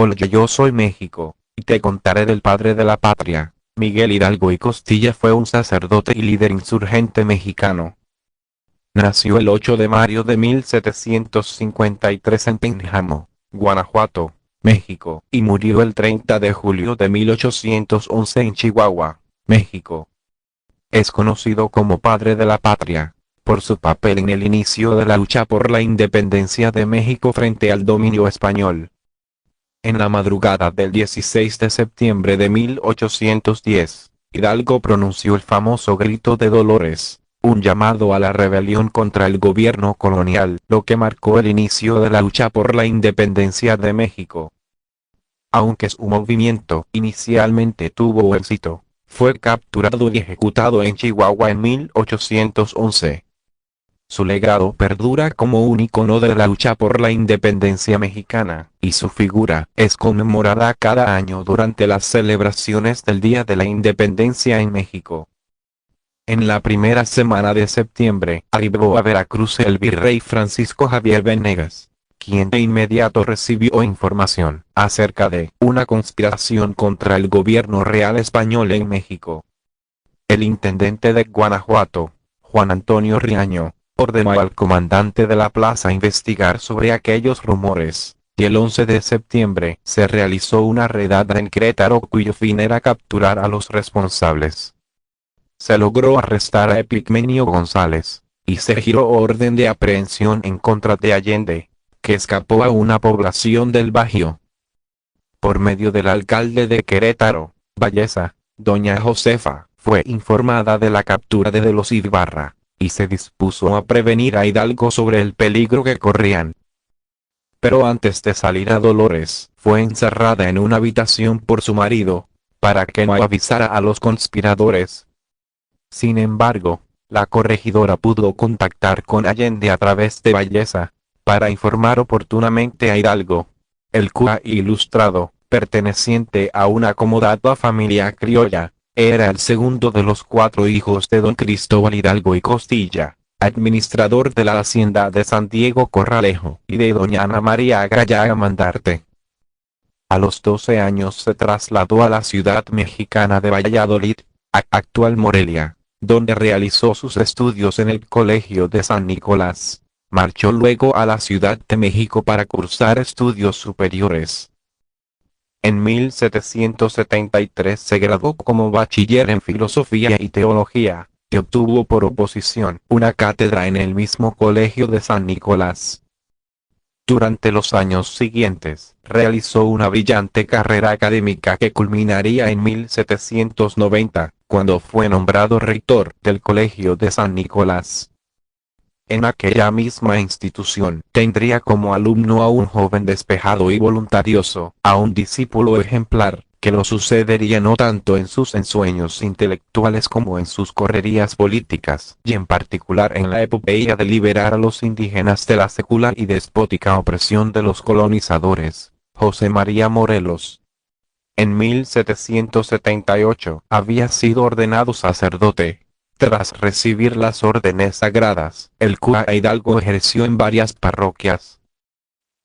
Hola, yo soy México, y te contaré del padre de la patria. Miguel Hidalgo y Costilla fue un sacerdote y líder insurgente mexicano. Nació el 8 de mayo de 1753 en Pénjamo, Guanajuato, México, y murió el 30 de julio de 1811 en Chihuahua, México. Es conocido como padre de la patria, por su papel en el inicio de la lucha por la independencia de México frente al dominio español. En la madrugada del 16 de septiembre de 1810, Hidalgo pronunció el famoso Grito de Dolores, un llamado a la rebelión contra el gobierno colonial, lo que marcó el inicio de la lucha por la independencia de México. Aunque su movimiento inicialmente tuvo éxito, fue capturado y ejecutado en Chihuahua en 1811. Su legado perdura como un icono de la lucha por la independencia mexicana, y su figura es conmemorada cada año durante las celebraciones del Día de la Independencia en México. En la primera semana de septiembre, arribó a Veracruz el virrey Francisco Javier Venegas, quien de inmediato recibió información acerca de una conspiración contra el gobierno real español en México. El intendente de Guanajuato, Juan Antonio Riaño, ordenó al comandante de la plaza investigar sobre aquellos rumores, y el 11 de septiembre se realizó una redada en Querétaro cuyo fin era capturar a los responsables. Se logró arrestar a Epigmenio González, y se giró orden de aprehensión en contra de Allende, que escapó a una población del Bajío. Por medio del alcalde de Querétaro, Valleza, doña Josefa, fue informada de la captura de los Ibarra, y se dispuso a prevenir a Hidalgo sobre el peligro que corrían. Pero antes de salir a Dolores, fue encerrada en una habitación por su marido, para que no avisara a los conspiradores. Sin embargo, la corregidora pudo contactar con Allende a través de Valleza, para informar oportunamente a Hidalgo. El cura ilustrado, perteneciente a una acomodada familia criolla, era el segundo de los 4 hijos de don Cristóbal Hidalgo y Costilla, administrador de la hacienda de San Diego Corralejo, y de doña Ana María Gallaga Mandarte. A los 12 años se trasladó a la ciudad mexicana de Valladolid, actual Morelia, donde realizó sus estudios en el Colegio de San Nicolás. Marchó luego a la Ciudad de México para cursar estudios superiores. En 1773 se graduó como bachiller en Filosofía y Teología, y obtuvo por oposición una cátedra en el mismo Colegio de San Nicolás. Durante los años siguientes, realizó una brillante carrera académica que culminaría en 1790, cuando fue nombrado rector del Colegio de San Nicolás. En aquella misma institución, tendría como alumno a un joven despejado y voluntarioso, a un discípulo ejemplar, que lo sucedería no tanto en sus ensueños intelectuales como en sus correrías políticas, y en particular en la epopeya de liberar a los indígenas de la secular y despótica opresión de los colonizadores, José María Morelos. En 1778 había sido ordenado sacerdote. Tras recibir las órdenes sagradas, el cura Hidalgo ejerció en varias parroquias.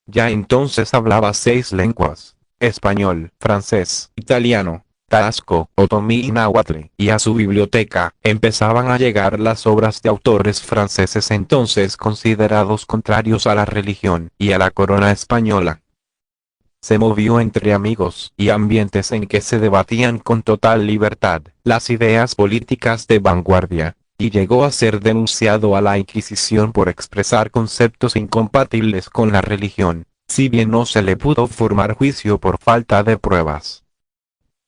Ya entonces hablaba 6 lenguas: español, francés, italiano, tarasco, otomí y náhuatl, y a su biblioteca empezaban a llegar las obras de autores franceses entonces considerados contrarios a la religión y a la corona española. Se movió entre amigos y ambientes en que se debatían con total libertad las ideas políticas de vanguardia, y llegó a ser denunciado a la Inquisición por expresar conceptos incompatibles con la religión, si bien no se le pudo formar juicio por falta de pruebas.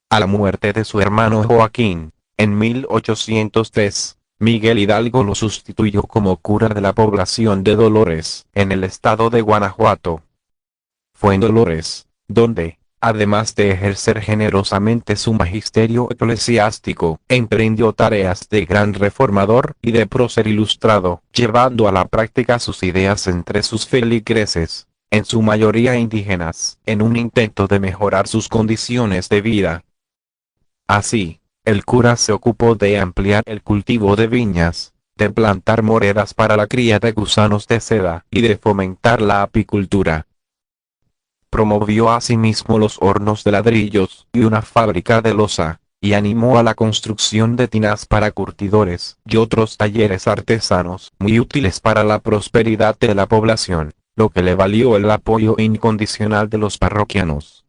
A la muerte de su hermano Joaquín, en 1803, Miguel Hidalgo lo sustituyó como cura de la población de Dolores, en el estado de Guanajuato. Fue en Dolores donde, además de ejercer generosamente su magisterio eclesiástico, emprendió tareas de gran reformador y de prócer ilustrado, llevando a la práctica sus ideas entre sus feligreses, en su mayoría indígenas, en un intento de mejorar sus condiciones de vida. Así, el cura se ocupó de ampliar el cultivo de viñas, de plantar moreras para la cría de gusanos de seda, y de fomentar la apicultura. Promovió asimismo los hornos de ladrillos y una fábrica de loza, y animó a la construcción de tinas para curtidores y otros talleres artesanos muy útiles para la prosperidad de la población, lo que le valió el apoyo incondicional de los parroquianos.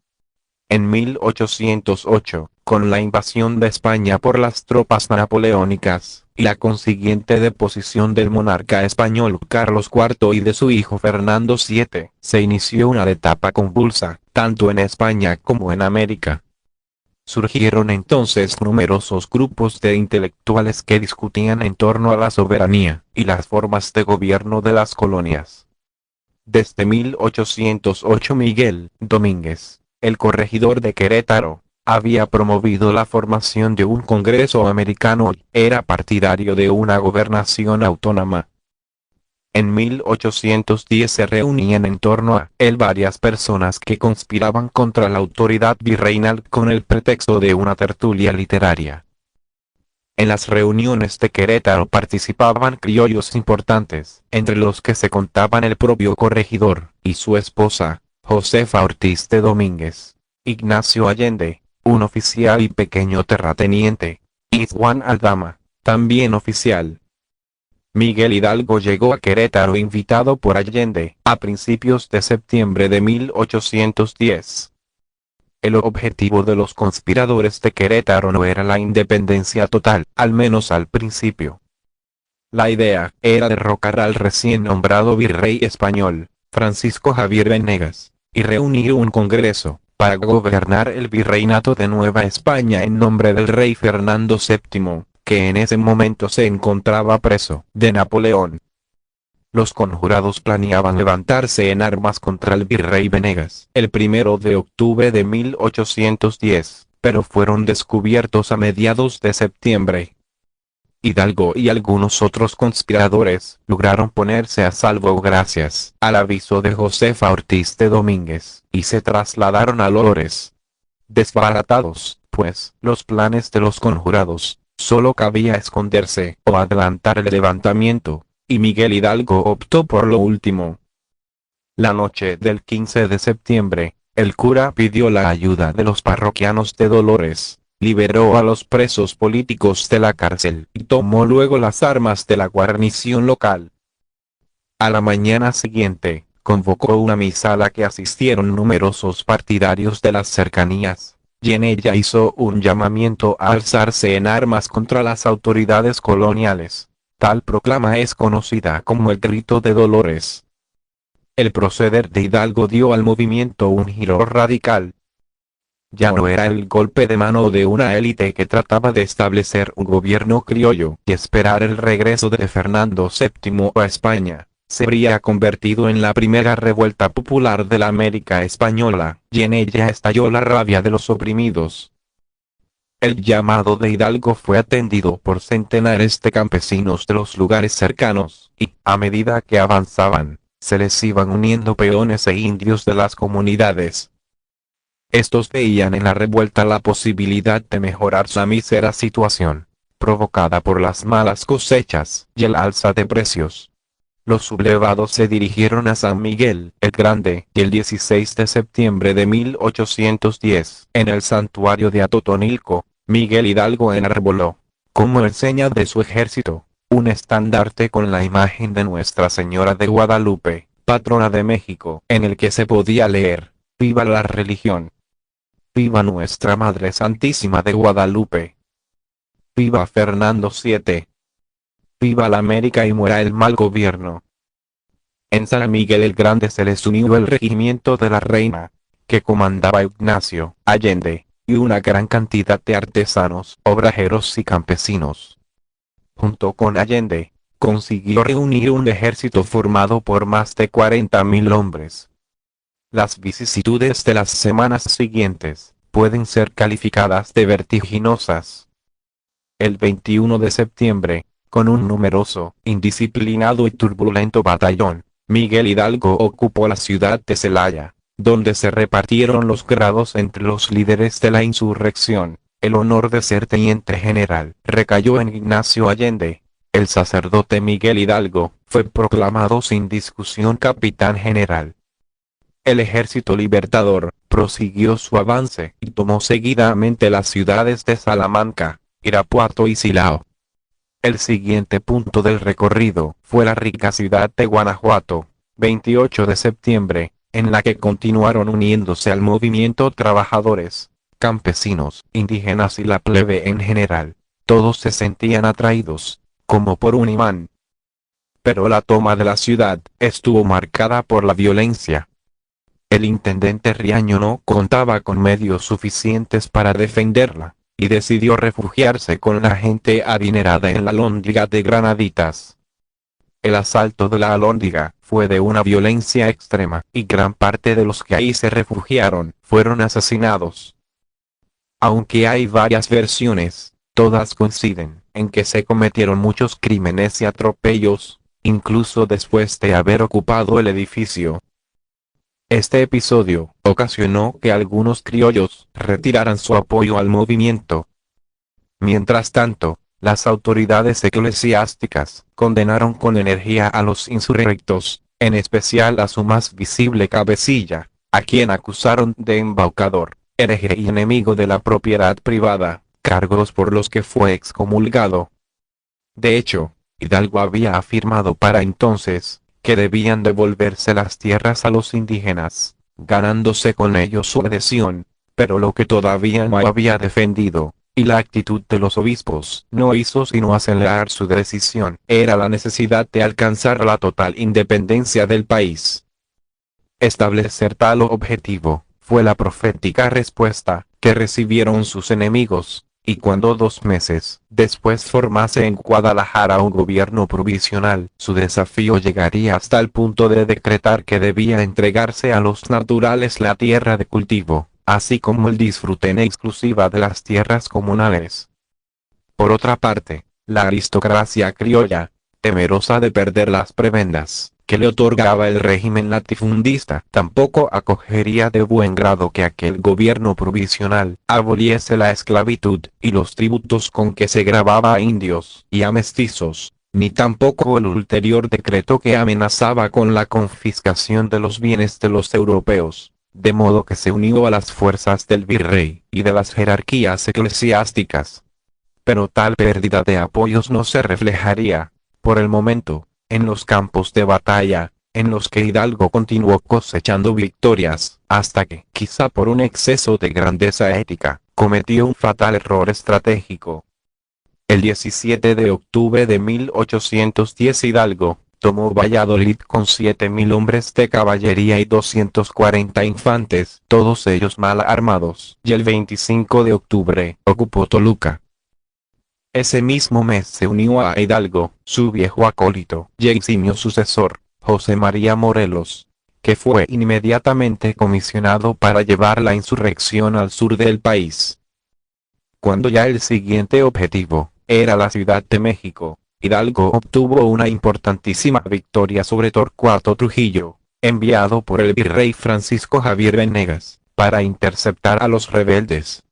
En 1808, con la invasión de España por las tropas napoleónicas, y la consiguiente deposición del monarca español Carlos IV y de su hijo Fernando VII, se inició una etapa convulsa, tanto en España como en América. Surgieron entonces numerosos grupos de intelectuales que discutían en torno a la soberanía y las formas de gobierno de las colonias. Desde 1808 Miguel Domínguez, el corregidor de Querétaro, había promovido la formación de un Congreso americano y era partidario de una gobernación autónoma. En 1810 se reunían en torno a él varias personas que conspiraban contra la autoridad virreinal con el pretexto de una tertulia literaria. En las reuniones de Querétaro participaban criollos importantes, entre los que se contaban el propio corregidor y su esposa, Josefa Ortiz de Domínguez, Ignacio Allende, un oficial y pequeño terrateniente, y Juan Aldama, también oficial. Miguel Hidalgo llegó a Querétaro invitado por Allende, a principios de septiembre de 1810. El objetivo de los conspiradores de Querétaro no era la independencia total, al menos al principio. La idea era derrocar al recién nombrado virrey español, Francisco Javier Venegas, y reunir un congreso, para gobernar el virreinato de Nueva España en nombre del rey Fernando VII, que en ese momento se encontraba preso de Napoleón. Los conjurados planeaban levantarse en armas contra el virrey Venegas el 1 de octubre de 1810, pero fueron descubiertos a mediados de septiembre. Hidalgo y algunos otros conspiradores lograron ponerse a salvo gracias al aviso de Josefa Ortiz de Domínguez, y se trasladaron a Lores. Desbaratados, pues, los planes de los conjurados, solo cabía esconderse o adelantar el levantamiento, y Miguel Hidalgo optó por lo último. La noche del 15 de septiembre, el cura pidió la ayuda de los parroquianos de Dolores, liberó a los presos políticos de la cárcel y tomó luego las armas de la guarnición local. A la mañana siguiente, convocó una misa a la que asistieron numerosos partidarios de las cercanías, y en ella hizo un llamamiento a alzarse en armas contra las autoridades coloniales. Tal proclama es conocida como el Grito de Dolores. El proceder de Hidalgo dio al movimiento un giro radical. Ya no era el golpe de mano de una élite que trataba de establecer un gobierno criollo y esperar el regreso de Fernando VII a España. Se habría convertido en la primera revuelta popular de la América española, y en ella estalló la rabia de los oprimidos. El llamado de Hidalgo fue atendido por centenares de campesinos de los lugares cercanos, y, a medida que avanzaban, se les iban uniendo peones e indios de las comunidades. Estos veían en la revuelta la posibilidad de mejorar la mísera situación, provocada por las malas cosechas y el alza de precios. Los sublevados se dirigieron a San Miguel el Grande, y el 16 de septiembre de 1810, en el santuario de Atotonilco, Miguel Hidalgo enarboló, como enseña de su ejército, un estandarte con la imagen de Nuestra Señora de Guadalupe, patrona de México, en el que se podía leer: «Viva la religión! ¡Viva Nuestra Madre Santísima de Guadalupe! ¡Viva Fernando VII! ¡Viva la América y muera el mal gobierno!». En San Miguel el Grande se les unió el regimiento de la Reina, que comandaba Ignacio Allende, y una gran cantidad de artesanos, obrajeros y campesinos. Junto con Allende, consiguió reunir un ejército formado por más de 40.000 hombres. Las vicisitudes de las semanas siguientes pueden ser calificadas de vertiginosas. El 21 de septiembre, con un numeroso, indisciplinado y turbulento batallón, Miguel Hidalgo ocupó la ciudad de Celaya, donde se repartieron los grados entre los líderes de la insurrección. El honor de ser teniente general recayó en Ignacio Allende. El sacerdote Miguel Hidalgo fue proclamado sin discusión capitán general. el ejército libertador prosiguió su avance y tomó seguidamente las ciudades de Salamanca, Irapuato y Silao. El siguiente punto del recorrido fue la rica ciudad de Guanajuato, 28 de septiembre, en la que continuaron uniéndose al movimiento trabajadores, campesinos, indígenas y la plebe en general. Todos se sentían atraídos, como por un imán. Pero la toma de la ciudad estuvo marcada por la violencia. El intendente Riaño no contaba con medios suficientes para defenderla, y decidió refugiarse con la gente adinerada en la Alhóndiga de Granaditas. El asalto de la Alhóndiga fue de una violencia extrema, y gran parte de los que ahí se refugiaron fueron asesinados. Aunque hay varias versiones, todas coinciden en que se cometieron muchos crímenes y atropellos, incluso después de haber ocupado el edificio. Este episodio ocasionó que algunos criollos retiraran su apoyo al movimiento. Mientras tanto, las autoridades eclesiásticas condenaron con energía a los insurrectos, en especial a su más visible cabecilla, a quien acusaron de embaucador, hereje y enemigo de la propiedad privada, cargos por los que fue excomulgado. De hecho, Hidalgo había afirmado para entonces que debían devolverse las tierras a los indígenas, ganándose con ello su adhesión, pero lo que todavía no había defendido, y la actitud de los obispos no hizo sino acelerar su decisión, era la necesidad de alcanzar la total independencia del país. Establecer tal objetivo fue la profética respuesta que recibieron sus enemigos, y cuando 2 meses después formase en Guadalajara un gobierno provisional, su desafío llegaría hasta el punto de decretar que debía entregarse a los naturales la tierra de cultivo, así como el disfrute en exclusiva de las tierras comunales. Por otra parte, la aristocracia criolla, temerosa de perder las prebendas que le otorgaba el régimen latifundista, tampoco acogería de buen grado que aquel gobierno provisional aboliese la esclavitud y los tributos con que se grababa a indios y a mestizos, ni tampoco el ulterior decreto que amenazaba con la confiscación de los bienes de los europeos, de modo que se unió a las fuerzas del virrey y de las jerarquías eclesiásticas. Pero tal pérdida de apoyos no se reflejaría, por el momento, en los campos de batalla, en los que Hidalgo continuó cosechando victorias, hasta que, quizá por un exceso de grandeza ética, cometió un fatal error estratégico. El 17 de octubre de 1810 Hidalgo tomó Valladolid con 7.000 hombres de caballería y 240 infantes, todos ellos mal armados, y el 25 de octubre ocupó Toluca. Ese mismo mes se unió a Hidalgo, su viejo acólito y eximio sucesor, José María Morelos, que fue inmediatamente comisionado para llevar la insurrección al sur del país. Cuando ya el siguiente objetivo era la Ciudad de México, Hidalgo obtuvo una importantísima victoria sobre Torcuato Trujillo, enviado por el virrey Francisco Javier Venegas, para interceptar a los rebeldes.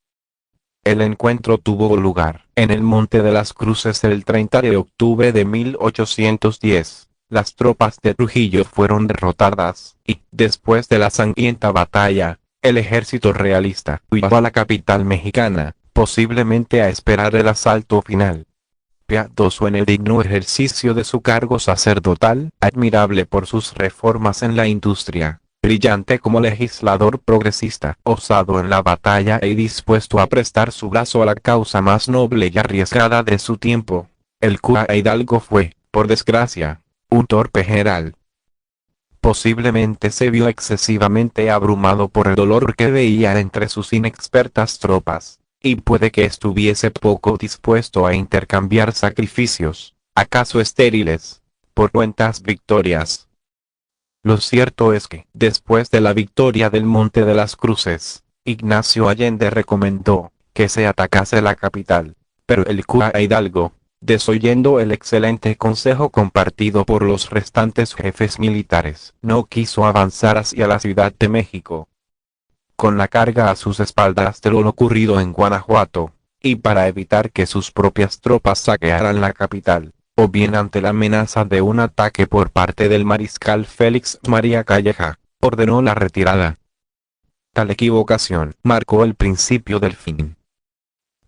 El encuentro tuvo lugar en el Monte de las Cruces el 30 de octubre de 1810. Las tropas de Trujillo fueron derrotadas, y, después de la sangrienta batalla, el ejército realista huyó a la capital mexicana, posiblemente a esperar el asalto final. Piadoso en el digno ejercicio de su cargo sacerdotal, admirable por sus reformas en la industria, brillante como legislador progresista, osado en la batalla y dispuesto a prestar su brazo a la causa más noble y arriesgada de su tiempo, el cura Hidalgo fue, por desgracia, un torpe general. Posiblemente se vio excesivamente abrumado por el dolor que veía entre sus inexpertas tropas, y puede que estuviese poco dispuesto a intercambiar sacrificios, acaso estériles, por cuentas victorias. Lo cierto es que, después de la victoria del Monte de las Cruces, Ignacio Allende recomendó que se atacase la capital, pero el cura Hidalgo, desoyendo el excelente consejo compartido por los restantes jefes militares, no quiso avanzar hacia la Ciudad de México. Con la carga a sus espaldas de lo ocurrido en Guanajuato, y para evitar que sus propias tropas saquearan la capital, o bien ante la amenaza de un ataque por parte del mariscal Félix María Calleja, ordenó la retirada. Tal equivocación marcó el principio del fin.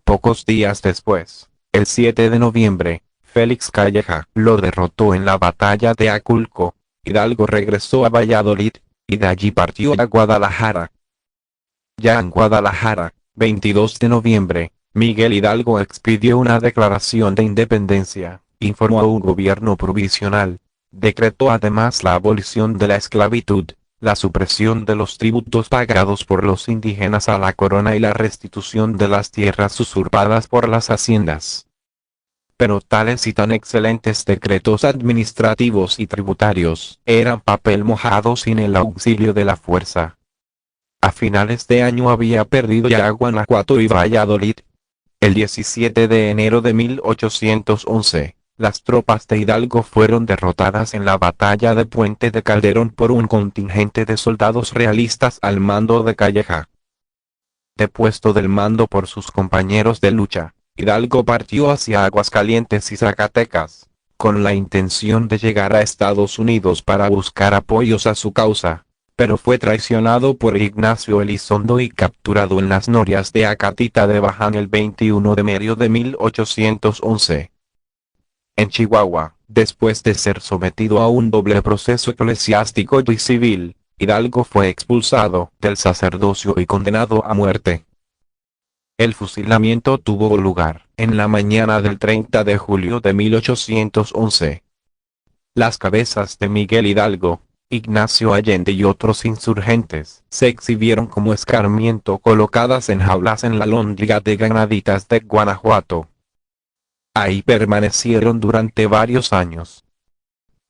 Pocos días después, el 7 de noviembre, Félix Calleja lo derrotó en la batalla de Aculco. Hidalgo regresó a Valladolid, y de allí partió a Guadalajara. Ya en Guadalajara, 22 de noviembre, Miguel Hidalgo expidió una declaración de independencia, informó un gobierno provisional, decretó además la abolición de la esclavitud, la supresión de los tributos pagados por los indígenas a la corona y la restitución de las tierras usurpadas por las haciendas. Pero tales y tan excelentes decretos administrativos y tributarios eran papel mojado sin el auxilio de la fuerza. A finales de año había perdido ya Guanajuato y Valladolid. El 17 de enero de 1811, las tropas de Hidalgo fueron derrotadas en la batalla de Puente de Calderón por un contingente de soldados realistas al mando de Calleja. Depuesto del mando por sus compañeros de lucha, Hidalgo partió hacia Aguascalientes y Zacatecas, con la intención de llegar a Estados Unidos para buscar apoyos a su causa, pero fue traicionado por Ignacio Elizondo y capturado en las norias de Acatita de Baján el 21 de mayo de 1811. En Chihuahua, después de ser sometido a un doble proceso eclesiástico y civil, Hidalgo fue expulsado del sacerdocio y condenado a muerte. El fusilamiento tuvo lugar en la mañana del 30 de julio de 1811. Las cabezas de Miguel Hidalgo, Ignacio Allende y otros insurgentes se exhibieron como escarmiento colocadas en jaulas en la lóndiga de Granaditas de Guanajuato. Ahí permanecieron durante varios años.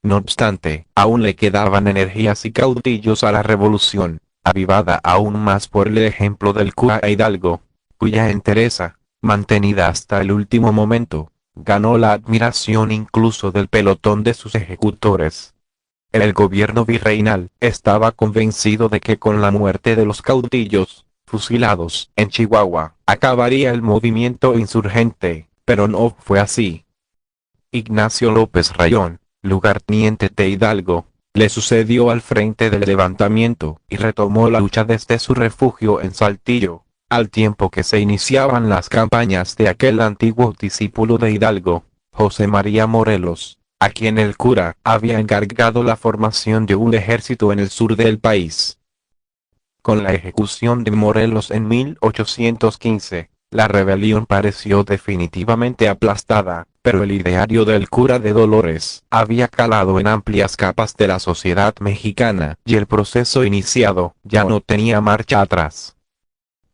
No obstante, aún le quedaban energías y caudillos a la revolución, avivada aún más por el ejemplo del cura Hidalgo, cuya entereza, mantenida hasta el último momento, ganó la admiración incluso del pelotón de sus ejecutores. El gobierno virreinal estaba convencido de que con la muerte de los caudillos, fusilados en Chihuahua, acabaría el movimiento insurgente, pero no fue así. Ignacio López Rayón, lugarteniente de Hidalgo, le sucedió al frente del levantamiento y retomó la lucha desde su refugio en Saltillo, al tiempo que se iniciaban las campañas de aquel antiguo discípulo de Hidalgo, José María Morelos, a quien el cura había encargado la formación de un ejército en el sur del país. Con la ejecución de Morelos en 1815, la rebelión pareció definitivamente aplastada, pero el ideario del cura de Dolores había calado en amplias capas de la sociedad mexicana y el proceso iniciado ya no tenía marcha atrás.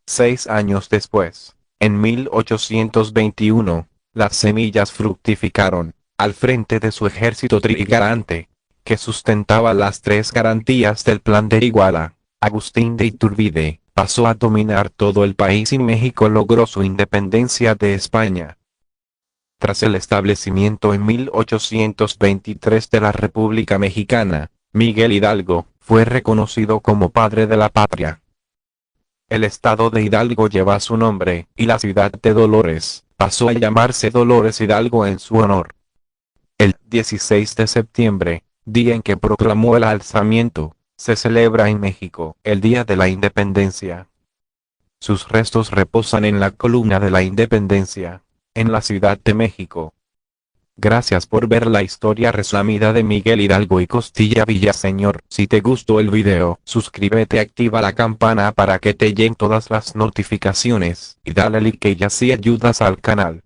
6 años después, en 1821, las semillas fructificaron, al frente de su ejército trigarante, que sustentaba las 3 garantías del Plan de Iguala. Agustín de Iturbide pasó a dominar todo el país y México logró su independencia de España. Tras el establecimiento en 1823 de la República Mexicana, Miguel Hidalgo fue reconocido como padre de la patria. El estado de Hidalgo lleva su nombre, y la ciudad de Dolores pasó a llamarse Dolores Hidalgo en su honor. El 16 de septiembre, día en que proclamó el alzamiento, se celebra en México el Día de la Independencia. Sus restos reposan en la Columna de la Independencia, en la Ciudad de México. Gracias por ver la historia resumida de Miguel Hidalgo y Costilla Villaseñor. Si te gustó el video, suscríbete y activa la campana para que te lleguen todas las notificaciones, y dale like y así ayudas al canal.